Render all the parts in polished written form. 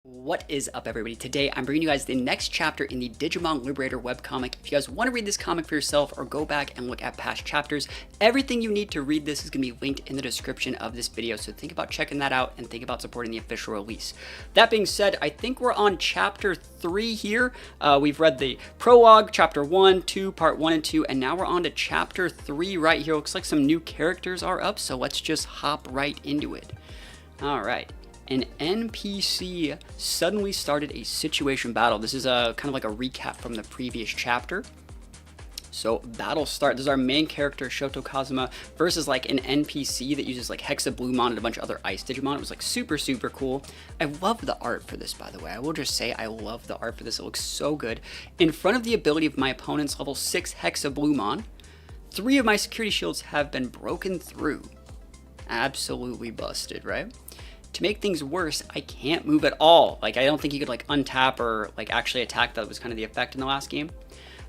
What is up, everybody? Today I'm bringing you guys the next chapter in the Digimon Liberator webcomic. If you guys want to read this comic for yourself or go back and look at past chapters, everything you need to read this is going to be linked in the description of this video, so think about checking that out and think about supporting the official release. That being said, I think we're on chapter 3 here. We've read the prologue, chapter 1, 2, part 1 and 2, and now we're on to chapter 3 right here. Looks like some new characters are up, so let's just hop right into it. Alright. An NPC suddenly started a situation battle. This is a kind of like a recap from the previous chapter. So battle start. This is our main character, Shoto Kazuma, versus like an NPC that uses like Hexabluemon and a bunch of other ice Digimon. It was like super cool. I love the art for this, by the way. I will just say I love the art for this. It looks so good. In front of the ability of my opponent's level 6 Hexabluemon, 3 of my security shields have been broken through. Absolutely busted, right? To make things worse, I can't move at all. Like, I don't think you could like untap or like actually attack. That was kind of the effect in the last game.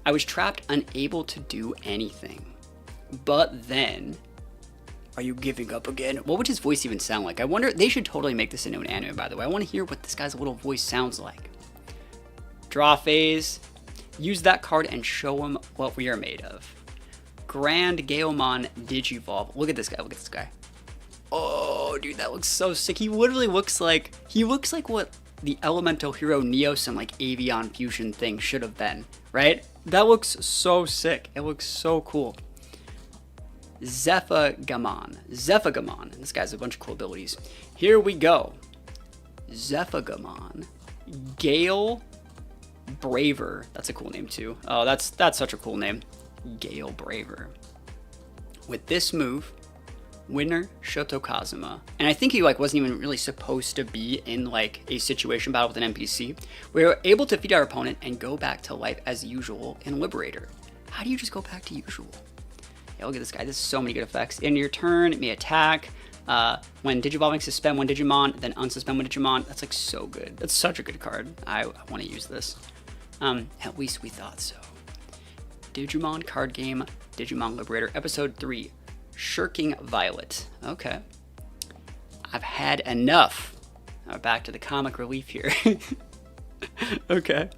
I was trapped, unable to do anything. But then, are you giving up again? What would his voice even sound like? I wonder, they should totally make this into an anime, by the way. I want to hear what this guy's little voice sounds like. Draw phase. Use that card and show him what we are made of. Grand Gaomon Digivolve. Look at this guy, look at this guy. Oh, dude, that looks so sick. He literally looks like what the elemental hero Neos and like Avion fusion thing should have been, right? That looks so sick. It looks so cool. Zephagamon. This guy's a bunch of cool abilities. Here we go. Zephagamon. Gale Braver. That's a cool name too. Oh, that's such a cool name. Gale Braver. With this move, winner Shoto Kazuma, and I think he like wasn't even really supposed to be in like a situation battle with an NPC. We were able to defeat our opponent and go back to life as usual in Liberator. How do you just go back to usual? Yeah, look at this guy. This is so many good effects. In your turn, it may attack. When Digivolving, suspend one Digimon, then unsuspend one Digimon. That's like so good. That's such a good card. I want to use this. At least we thought so. Digimon card game, Digimon Liberator, episode 3. Shirking Violet. Okay. I've had enough. Now back to the comic relief here. Okay.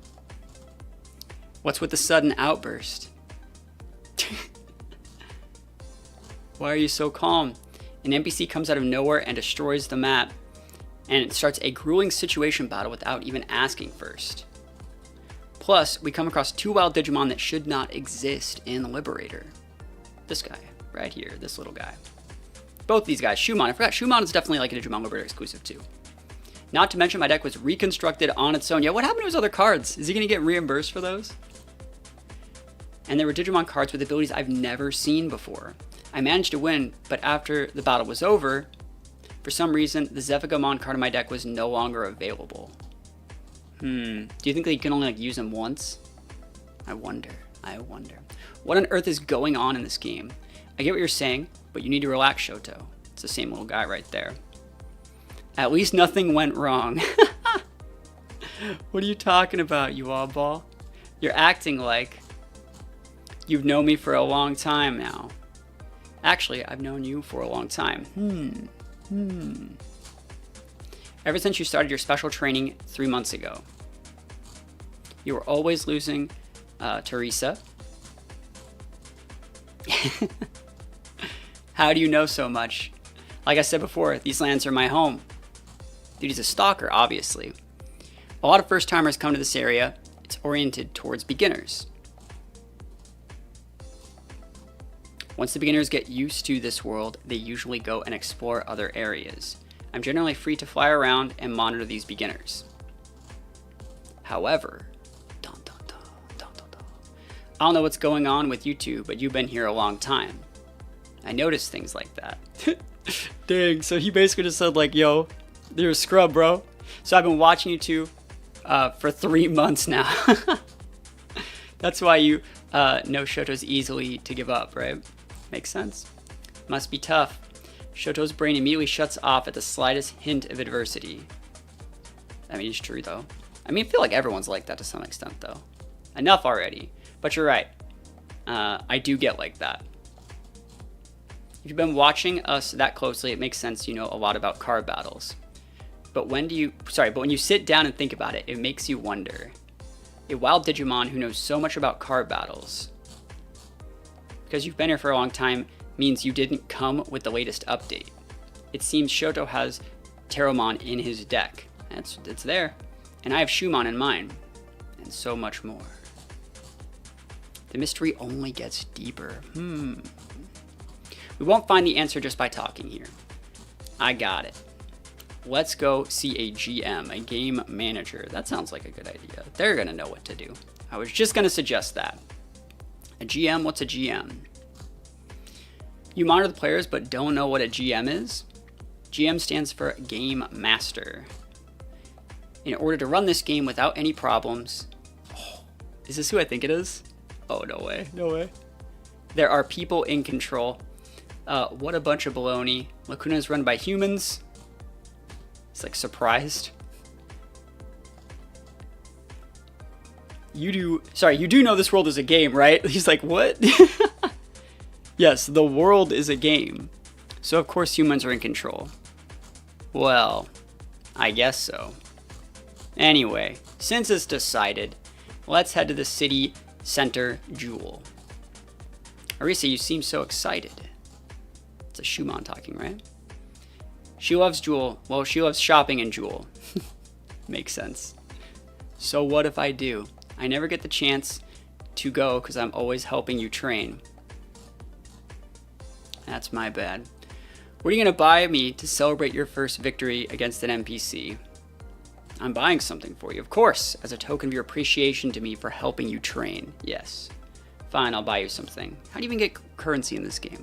What's with the sudden outburst? Why are you so calm? An NPC comes out of nowhere and destroys the map, and it starts a grueling situation battle without even asking first. Plus, we come across 2 wild Digimon that should not exist in Liberator. This guy. Right here, this little guy. Both these guys. Shumon. I forgot Shumon is definitely like a Digimon Liberator exclusive too. Not to mention my deck was reconstructed on its own. Yeah, what happened to his other cards? Is he going to get reimbursed for those? And there were Digimon cards with abilities I've never seen before. I managed to win, but after the battle was over, for some reason, the Zephagamon card in my deck was no longer available. Do you think that you can only like use them once? I wonder. What on earth is going on in this game? I get what you're saying, but you need to relax, Shoto. It's the same little guy right there. At least nothing went wrong. What are you talking about, you oddball? You're acting like you've known me for a long time now. Actually, I've known you for a long time. Ever since you started your special training 3 months ago. You were always losing Teresa. How do you know so much? Like I said before, these lands are my home. Dude, he's a stalker, obviously. A lot of first-timers come to this area. It's oriented towards beginners. Once the beginners get used to this world, they usually go and explore other areas. I'm generally free to fly around and monitor these beginners. However, I don't know what's going on with you two, but you've been here a long time. I noticed things like that. Dang, so he basically just said like, yo, you're a scrub, bro. So I've been watching you two for 3 months now. That's why you know Shoto's easily to give up, right? Makes sense. Must be tough. Shoto's brain immediately shuts off at the slightest hint of adversity. I mean, it's true though. I mean, I feel like everyone's like that to some extent though. Enough already. But you're right. I do get like that. If you've been watching us that closely, it makes sense you know a lot about card battles. But when you sit down and think about it, it makes you wonder. A wild Digimon who knows so much about card battles. Because you've been here for a long time means you didn't come with the latest update. It seems Shoto has Teromon in his deck. It's there. And I have Shumon in mine. And so much more. The mystery only gets deeper. We won't find the answer just by talking here. I got it. Let's go see a GM, a game manager. That sounds like a good idea. They're gonna know what to do. I was just gonna suggest that. A GM, what's a GM? You monitor the players but don't know what a GM is? GM stands for Game Master. In order to run this game without any problems... Oh, is this who I think it is? Oh, no way, no way. There are people in control. What a bunch of baloney. Lacuna is run by humans. He's like surprised. You do know this world is a game, right? He's like, what? Yes, the world is a game. So of course humans are in control. Well, I guess so. Anyway, since it's decided, let's head to the city center Jewel. Arisa, you seem so excited. It's a Shumon talking, right? She loves Jewel. Well, she loves shopping in Jewel. Makes sense. So what if I do? I never get the chance to go because I'm always helping you train. That's my bad. What are you going to buy me to celebrate your first victory against an NPC? I'm buying something for you, of course, as a token of your appreciation to me for helping you train. Yes. Fine, I'll buy you something. How do you even get currency in this game?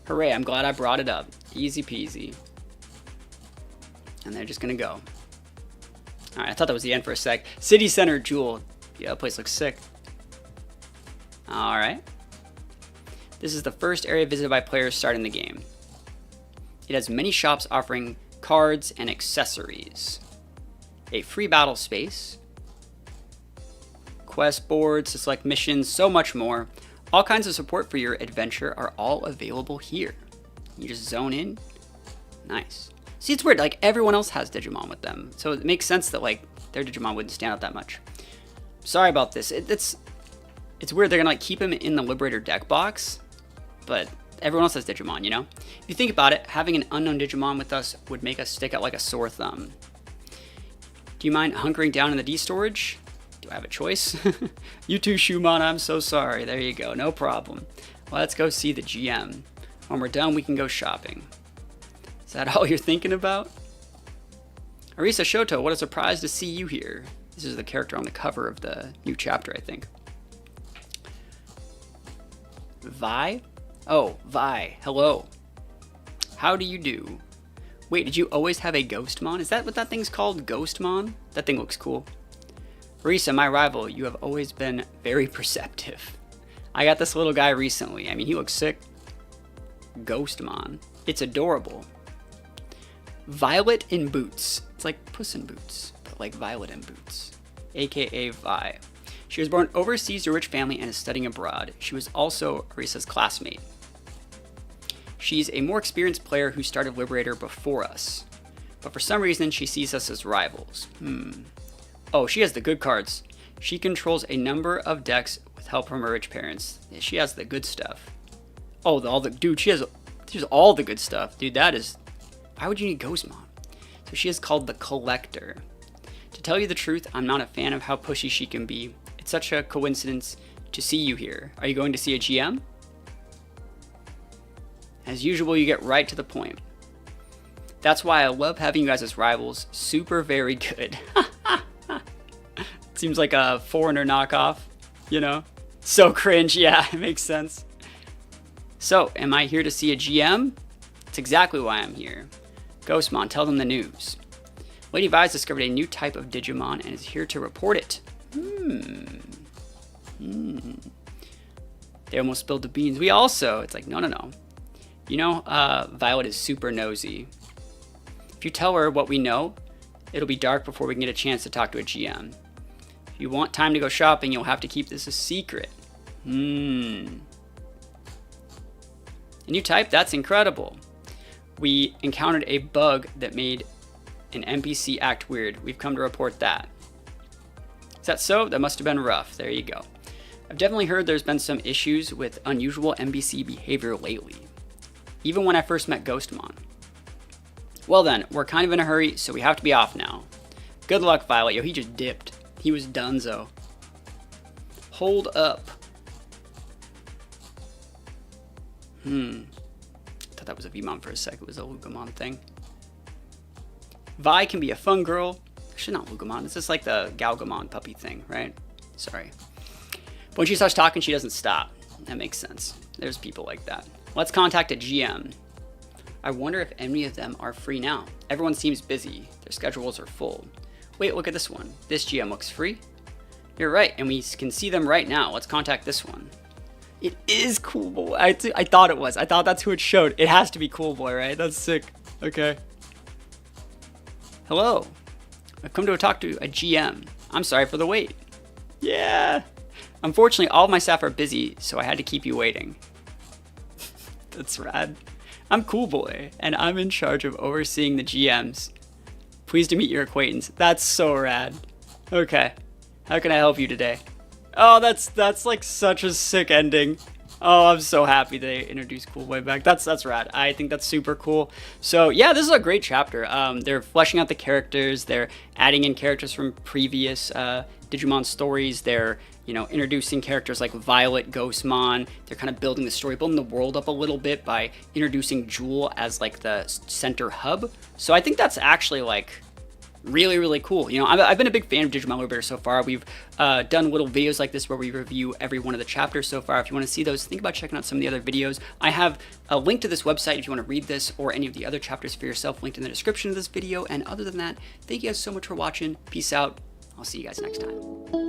Hooray, I'm glad I brought it up. Easy peasy. And they're just gonna go. Alright, I thought that was the end for a sec. City Center Jewel. Yeah, that place looks sick. Alright. This is the first area visited by players starting the game. It has many shops offering cards and accessories. A free battle space. Quest boards to select missions, so much more. All kinds of support for your adventure are all available here. You just zone in. Nice. See, it's weird, like everyone else has Digimon with them. So it makes sense that like their Digimon wouldn't stand out that much. Sorry about this. It's weird, they're gonna like keep him in the Liberator deck box, but everyone else has Digimon, you know? If you think about it, having an unknown Digimon with us would make us stick out like a sore thumb. Do you mind hunkering down in the D storage? Do I have a choice? You too, Shumon, I'm so sorry. There you go, no problem. Well, let's go see the GM. When we're done, we can go shopping. Is that all you're thinking about? Arisa Shoto, what a surprise to see you here. This is the character on the cover of the new chapter, I think. Vi? Oh, Vi, hello. How do you do? Wait, did you always have a Ghostmon? Is that what that thing's called? Ghostmon? That thing looks cool. Risa, my rival, you have always been very perceptive. I got this little guy recently. I mean, he looks sick. Ghostmon. It's adorable. Violet in Boots. It's like Puss in Boots, but like Violet in Boots. AKA Vi. She was born overseas to a rich family and is studying abroad. She was also Arisa's classmate. She's a more experienced player who started Liberator before us, but for some reason she sees us as rivals. Oh, she has the good cards. She controls a number of decks with help from her rich parents. Yeah, she has the good stuff. Oh, dude, she has all the good stuff. Dude, that is... Why would you need Ghostmon? So she is called the Collector. To tell you the truth, I'm not a fan of how pushy she can be. It's such a coincidence to see you here. Are you going to see a GM? As usual, you get right to the point. That's why I love having you guys as rivals. Super very good. Seems like a foreigner knockoff, you know? So cringe, yeah, it makes sense. So, am I here to see a GM? That's exactly why I'm here. Ghostmon, tell them the news. Lady Vi's discovered a new type of Digimon and is here to report it. They almost spilled the beans. We also, it's like, no. You know, Violet is super nosy. If you tell her what we know, it'll be dark before we can get a chance to talk to a GM. If you want time to go shopping, you'll have to keep this a secret. A new type? That's incredible. We encountered a bug that made An NPC act weird. We've come to report that. Is that so? That must have been rough. There you go. I've definitely heard there's been some issues with unusual NPC behavior lately. Even when I first met Ghostmon. Well then, we're kind of in a hurry, so we have to be off now. Good luck, Violet. Yo, he just dipped. He was donezo. Hold up. Thought that was a Vmon for a sec. It was a Lugomon thing. Vi can be a fun girl. Actually, not Lugomon. It's just like the Galgamon puppy thing, right? Sorry. But when she starts talking, she doesn't stop. That makes sense. There's people like that. Let's contact a GM. I wonder if any of them are free now. Everyone seems busy. Their schedules are full. Wait, look at this one. This GM looks free. You're right, and we can see them right now. Let's contact this one. It is Cool Boy. I thought it was. I thought that's who it showed. It has to be Cool Boy, right? That's sick. Okay. Hello. I've come to talk to a GM. I'm sorry for the wait. Yeah. Unfortunately, all of my staff are busy, so I had to keep you waiting. That's rad. I'm Cool Boy, and I'm in charge of overseeing the GMs. Pleased to meet your acquaintance. That's so rad. Okay. How can I help you today? Oh, that's like such a sick ending. Oh, I'm so happy they introduced Cool Boy back. That's rad. I think that's super cool. So yeah, this is a great chapter. They're fleshing out the characters. They're adding in characters from previous Digimon stories. They're, you know, introducing characters like Violet, Ghostmon. They're kind of building the story, building the world up a little bit by introducing Jewel as like the center hub. So I think that's actually like really, really cool. You know, I've been a big fan of Digimon Liberator so far. We've done little videos like this where we review every one of the chapters so far. If you want to see those, think about checking out some of the other videos. I have a link to this website if you want to read this or any of the other chapters for yourself linked in the description of this video. And other than that, thank you guys so much for watching. Peace out. I'll see you guys next time.